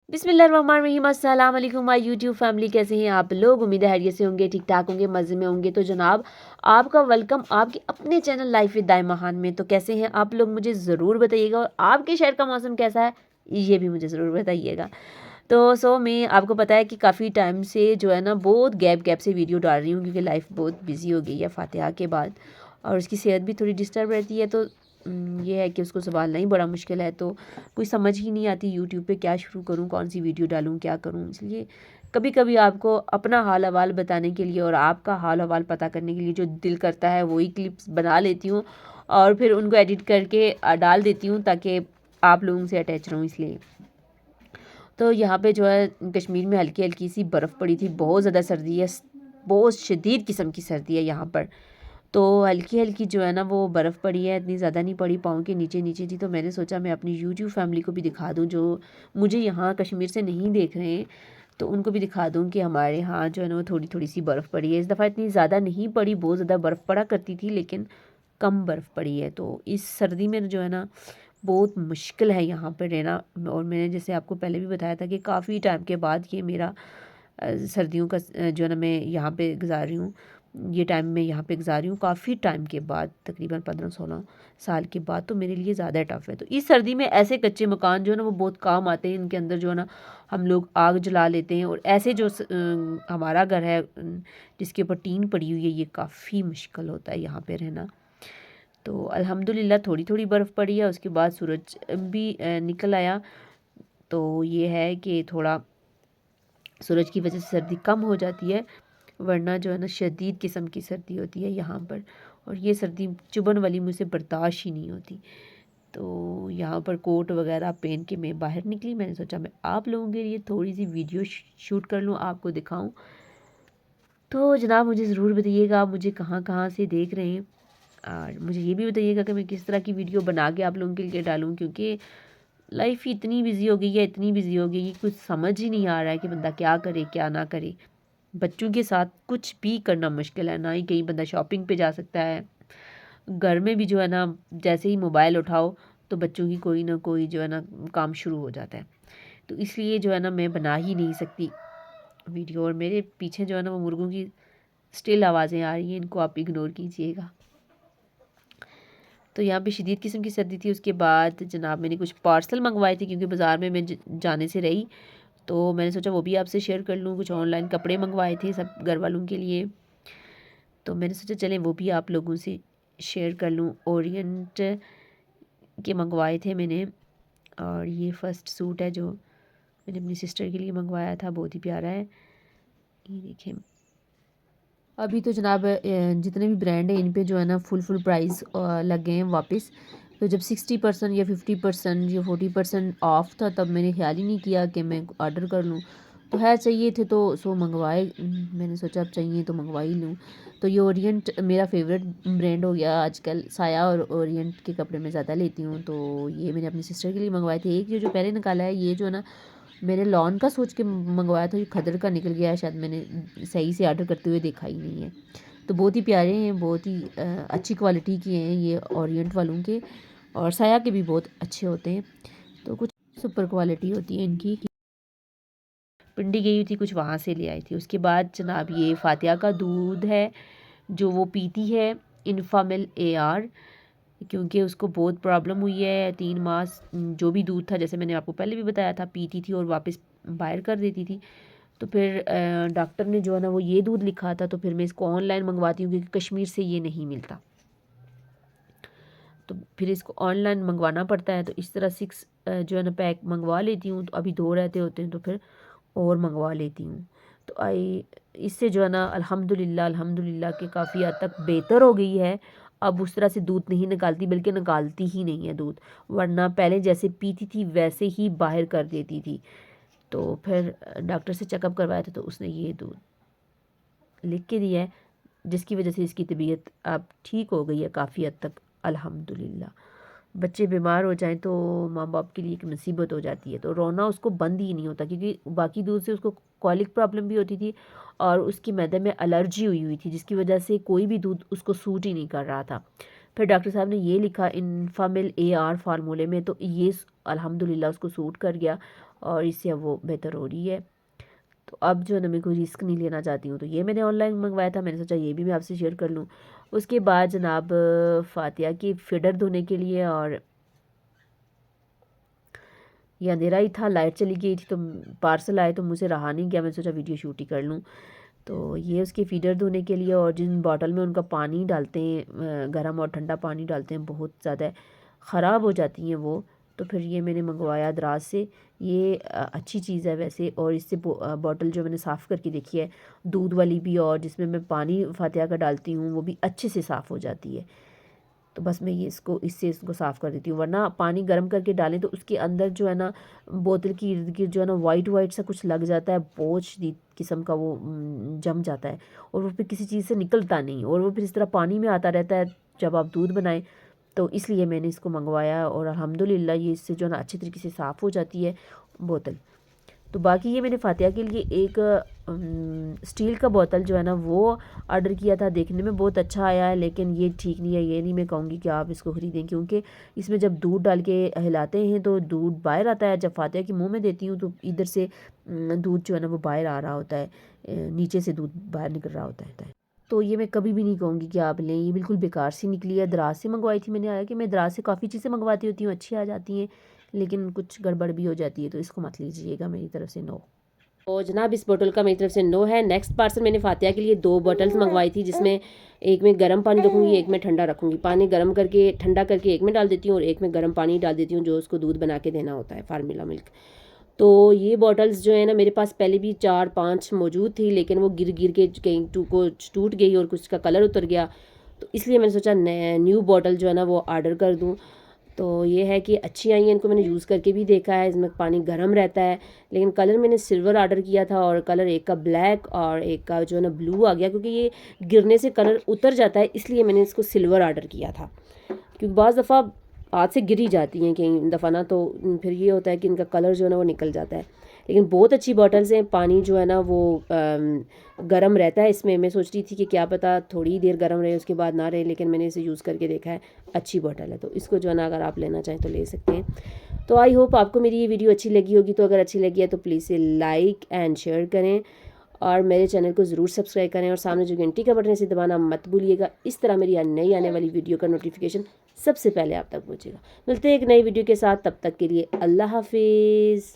बिस्मिल्लाहिर्रहमानिर्रहीम अस्सलाम वालेकुम माय यूट्यूब फैमिली। कैसे हैं आप लोग? उम्मीद है खैरियत से होंगे, ठीक ठाक होंगे, मज़े में होंगे। तो जनाब, आपका वेलकम आपके अपने चैनल लाइफ विद दाइमा खान में। तो कैसे हैं आप लोग, मुझे ज़रूर बताइएगा। और आपके शहर का मौसम कैसा है, ये भी मुझे ज़रूर बताइएगा। तो मैं आपको पता है कि काफ़ी टाइम से जो है ना, बहुत गैप गैप से वीडियो डाल रही हूँ, क्योंकि लाइफ बहुत बिजी हो गई है फातिहा के बाद, और उसकी सेहत भी थोड़ी डिस्टर्ब रहती है। तो ये है कि उसको संभालना ही बड़ा मुश्किल है। तो कोई समझ ही नहीं आती यूट्यूब पे क्या शुरू करूँ, कौन सी वीडियो डालूँ, क्या करूँ। इसलिए कभी कभी आपको अपना हाल हवाल बताने के लिए और आपका हाल हवाल पता करने के लिए जो दिल करता है वही क्लिप्स बना लेती हूँ, और फिर उनको एडिट करके डाल देती हूँ, ताकि आप लोगों से अटैच रहूँ इसलिए। तो यहाँ पे जो है कश्मीर में हल्की हल्की सी बर्फ़ पड़ी थी, बहुत ज़्यादा सर्दी है, बहुत शदीद किस्म की सर्दी है यहाँ पर। तो हल्की हल्की जो है ना वो बर्फ़ पड़ी है, इतनी ज़्यादा नहीं पड़ी, पाँव के नीचे नीचे थी। तो मैंने सोचा मैं अपनी यूट्यूब फैमिली को भी दिखा दूँ, जो मुझे यहाँ कश्मीर से नहीं देख रहे हैं, तो उनको भी दिखा दूँ कि हमारे यहाँ जो है ना वो थोड़ी थोड़ी सी बर्फ़ पड़ी है। इस दफ़ा इतनी ज़्यादा नहीं पड़ी, बहुत ज़्यादा बर्फ़ पड़ा करती थी, लेकिन कम बर्फ़ पड़ी है। तो इस सर्दी में जो है ना बहुत मुश्किल है यहाँ पे रहना। और मैंने जैसे आपको पहले भी बताया था कि काफ़ी टाइम के बाद ये मेरा सर्दियों का जो है ना मैं यहाँ पे गुजार रही हूँ, ये टाइम मैं यहाँ पे गुजार रही हूँ काफ़ी टाइम के बाद, तकरीबन 15-16 साल के बाद। तो मेरे लिए ज़्यादा टफ़ है। तो इस सर्दी में ऐसे कच्चे मकान जो है ना वो बहुत काम आते हैं। इनके अंदर जो है ना हम लोग आग जला लेते हैं, और ऐसे जो हमारा घर है जिसके ऊपर टीन पड़ी हुई है, ये काफ़ी मुश्किल होता है यहाँ पे रहना। तो अल्हम्दुलिल्लाह थोड़ी थोड़ी बर्फ़ पड़ी है, उसके बाद सूरज भी निकल आया। तो ये है कि थोड़ा सूरज की वजह से सर्दी कम हो जाती है, वरना जो है ना शदीद किस्म की सर्दी होती है यहाँ पर। और ये सर्दी चुभन वाली मुझसे बर्दाश्त ही नहीं होती। तो यहाँ पर कोट वगैरह पहन के मैं बाहर निकली। मैंने सोचा मैं आप लोगों के लिए थोड़ी सी वीडियो शूट कर लूँ, आपको दिखाऊं। तो जनाब, मुझे ज़रूर बताइएगा आप मुझे कहाँ कहाँ से देख रहे हैं, और मुझे ये भी बताइएगा कि मैं किस तरह की वीडियो बना के आप लोगों के लिए डालूँ, क्योंकि लाइफ ही इतनी बिजी हो गई है, इतनी बिजी हो गई है, कुछ समझ ही नहीं आ रहा है कि बंदा क्या करे क्या ना करे। बच्चों के साथ कुछ भी करना मुश्किल है, ना ही कहीं बंदा शॉपिंग पे जा सकता है। घर में भी जो है ना, जैसे ही मोबाइल उठाओ तो बच्चों की कोई ना कोई जो है ना काम शुरू हो जाता है। तो इसलिए जो है ना मैं बना ही नहीं सकती वीडियो। और मेरे पीछे जो है ना वो मुर्गों की स्टिल आवाज़ें आ रही हैं, इनको आप इग्नोर कीजिएगा। तो यहाँ पे शदीद किस्म की सर्दी थी। उसके बाद जनाब मैंने कुछ पार्सल मंगवाए थे, क्योंकि बाज़ार में मैं जाने से रही, तो मैंने सोचा वो भी आपसे शेयर कर लूँ। कुछ ऑनलाइन कपड़े मंगवाए थे सब घर वालों के लिए, तो मैंने सोचा चलें वो भी आप लोगों से शेयर कर लूँ। ओरिएंट के मंगवाए थे मैंने, और ये फ़र्स्ट सूट है जो मैंने अपनी सिस्टर के लिए मंगवाया था, बहुत ही प्यारा है। ये देखें। अभी तो जनाब जितने भी ब्रांड हैं इन पे जो है ना फुल प्राइस लग गए हैं वापस। तो जब 60% या 50% या 40% ऑफ था, तब मैंने ख्याल ही नहीं किया कि मैं ऑर्डर कर लूँ। तो है चाहिए थे तो मंगवाए। मैंने सोचा अब चाहिए तो मंगवा ही लूँ। तो ये ओरिएंट मेरा फेवरेट ब्रांड हो गया आजकल। साया और ओरिएंट के कपड़े मैं ज़्यादा लेती हूँ। तो ये मैंने अपनी सिस्टर के लिए मंगवाए थे। एक ये जो पहले निकाला है, ये जो है ना मैंने लॉन का सोच के मंगवाया था, ये खदर का निकल गया है। शायद मैंने सही से ऑर्डर करते हुए देखा ही नहीं है। तो बहुत ही प्यारे हैं, बहुत ही अच्छी क्वालिटी के हैं ये ओरिएंट वालों के, और साया के भी बहुत अच्छे होते हैं। तो कुछ सुपर क्वालिटी होती है इनकी। पिंडी गई हुई थी, कुछ वहाँ से ले आई थी। उसके बाद जनाब ये फातिहा का दूध है जो वो पीती है, इन्फामिल AR, क्योंकि उसको बहुत प्रॉब्लम हुई है। 3 मास जो भी दूध था, जैसे मैंने आपको पहले भी बताया था, पीती थी और वापस बाहर कर देती थी। तो फिर डॉक्टर ने जो है ना वो ये दूध लिखा था, तो फिर मैं इसको ऑनलाइन मंगवाती हूँ, क्योंकि कश्मीर से ये नहीं मिलता। तो फिर इसको ऑनलाइन मंगवाना पड़ता है। तो इस तरह 6 जो है ना पैक मंगवा लेती हूँ। तो अभी 2 रहते होते हैं, तो फिर और मंगवा लेती हूँ। तो इससे जो है ना अल्हम्दुलिल्लाह अल्हम्दुलिल्लाह कि काफ़ी हद तक बेहतर हो गई है। अब उस तरह से दूध नहीं निकालती, बल्कि निकालती ही नहीं है दूध, वरना पहले जैसे पीती थी वैसे ही बाहर कर देती थी। तो फिर डॉक्टर से चेकअप करवाया था, तो उसने ये दूध लिख के दिया है, जिसकी वजह से इसकी तबीयत अब ठीक हो गई है काफ़ी हद तक अल्हम्दुलिल्लाह। बच्चे बीमार हो जाएं तो माँ बाप के लिए एक मुसीबत हो जाती है। तो रोना उसको बंद ही नहीं होता, क्योंकि बाकी दूध से उसको कॉलिक प्रॉब्लम भी होती थी, और उसकी मैदे में एलर्जी हुई हुई थी, जिसकी वजह से कोई भी दूध उसको सूट ही नहीं कर रहा था। फिर डॉक्टर साहब ने ये लिखा इन्फामिल AR फार्मूले में, तो ये अल्हम्दुलिल्लाह उसको सूट कर गया। और इससे अब वो बेहतर हो रही है। तो अब जो है ना मैं कोई रिस्क नहीं लेना चाहती हूँ, तो ये मैंने ऑनलाइन मंगवाया था, मैंने सोचा ये भी मैं आपसे शेयर कर लूँ। उसके बाद जनाब फ़ातिया की फ़िडर धोने के लिए, और ये अंधेरा ही था, लाइट चली गई थी, तो पार्सल आए तो मुझे रहा नहीं गया, मैंने सोचा वीडियो शूट ही कर लूँ। तो ये उसके फीडर धोने के लिए, और जिन बॉटल में उनका पानी डालते हैं गर्म और ठंडा पानी डालते हैं, बहुत ज़्यादा ख़राब हो जाती हैं वो। तो फिर ये मैंने मंगवाया दराज से। ये अच्छी चीज़ है वैसे, और इससे बॉटल जो मैंने साफ़ करके देखी है दूध वाली भी, और जिसमें मैं पानी फ़ातिहा का डालती हूँ वो भी अच्छे से साफ़ हो जाती है। तो बस मैं ये इसको साफ़ कर देती हूँ, वरना पानी गर्म करके डालें तो उसके अंदर जो है ना बोतल के इर्द गिर्द जो है ना वाइट वाइट सा कुछ लग जाता है, बोझ किस्म का वो जम जाता है, और वो फिर किसी चीज़ से निकलता नहीं, और वो फिर इस तरह पानी में आता रहता है जब आप दूध बनाएं। तो इसलिए मैंने इसको मंगवाया, और अल्हम्दुलिल्लाह ये इससे जो है ना अच्छी तरीके से साफ़ हो जाती है बोतल। तो बाकी ये मैंने फ़ातिहा के लिए एक स्टील का बोतल जो है ना वो ऑर्डर किया था, देखने में बहुत अच्छा आया है, लेकिन ये ठीक नहीं है। ये नहीं मैं कहूँगी कि आप इसको ख़रीदें, क्योंकि इसमें जब दूध डाल के हिलाते हैं तो दूध बाहर आता है, जब फ़ातिहा के मुंह में देती हूँ तो इधर से दूध जो है ना वो बाहर आ रहा होता है, नीचे से दूध बाहर निकल रहा होता है। तो ये मैं कभी भी नहीं कहूँगी कि आप लें, ये बिल्कुल बेकार सी निकली है। दराज से मंगवाई थी मैंने, आया कि मैं दराज से काफ़ी चीज़ें मंगवाती होती हूँ, अच्छी आ जाती हैं, लेकिन कुछ गड़बड़ भी हो जाती है, तो इसको मत लीजिएगा, मेरी तरफ से नो। तो जनाब इस बोतल का मेरी तरफ से नो है। नेक्स्ट पार्सल मैंने फ़ातिहा के लिए 2 बॉटल्स मंगवाई थी, जिसमें एक में गर्म पानी रखूँगी, एक में ठंडा रखूँगी। पानी गर्म करके ठंडा करके एक में डाल देती हूँ, और एक में गर्म पानी डाल देती हूँ जो उसको दूध बना के देना होता है, फार्मूला मिल्क। तो ये बॉटल्स जो है ना मेरे पास पहले भी 4-5 मौजूद थी, लेकिन वो गिर गिर के कहीं कुछ टूट गई और कुछ का कलर उतर गया। तो इसलिए मैंने सोचा न्यू बॉटल जो है ना वो ऑर्डर कर दूँ। तो ये है कि अच्छी आई हैं, इनको मैंने यूज़ करके भी देखा है, इसमें पानी गर्म रहता है। लेकिन कलर मैंने सिल्वर ऑर्डर किया था, और कलर एक का ब्लैक और एक का जो है ना ब्लू आ गया, क्योंकि ये गिरने से कलर उतर जाता है, इसलिए मैंने इसको सिल्वर ऑर्डर किया था। क्योंकि बाज़ दफ़ा हाथ से गिर ही जाती हैं कई दफ़ा ना, तो फिर ये होता है कि इनका कलर जो है ना वो निकल जाता है। लेकिन बहुत अच्छी बॉटल्स हैं, पानी जो है ना वो गर्म रहता है इसमें। मैं सोच रही थी कि क्या पता थोड़ी देर गर्म रहे उसके बाद ना रहे, लेकिन मैंने इसे यूज़ करके देखा है, अच्छी बॉटल है। तो इसको जो है ना अगर आप लेना चाहें तो ले सकते हैं। तो आई होप आपको मेरी ये वीडियो अच्छी लगी होगी। तो अगर अच्छी लगी है तो प्लीज़ से लाइक एंड शेयर करें, और मेरे चैनल को ज़रूर सब्सक्राइब करें, और सामने जो घंटी का बटन है इसे दबाना मत भूलिएगा। इस तरह मेरी नई आने वाली वीडियो का नोटिफिकेशन सबसे पहले आप तक पहुँचेगा। मिलते हैं एक नई वीडियो के साथ, तब तक के लिए अल्लाह हाफिज़।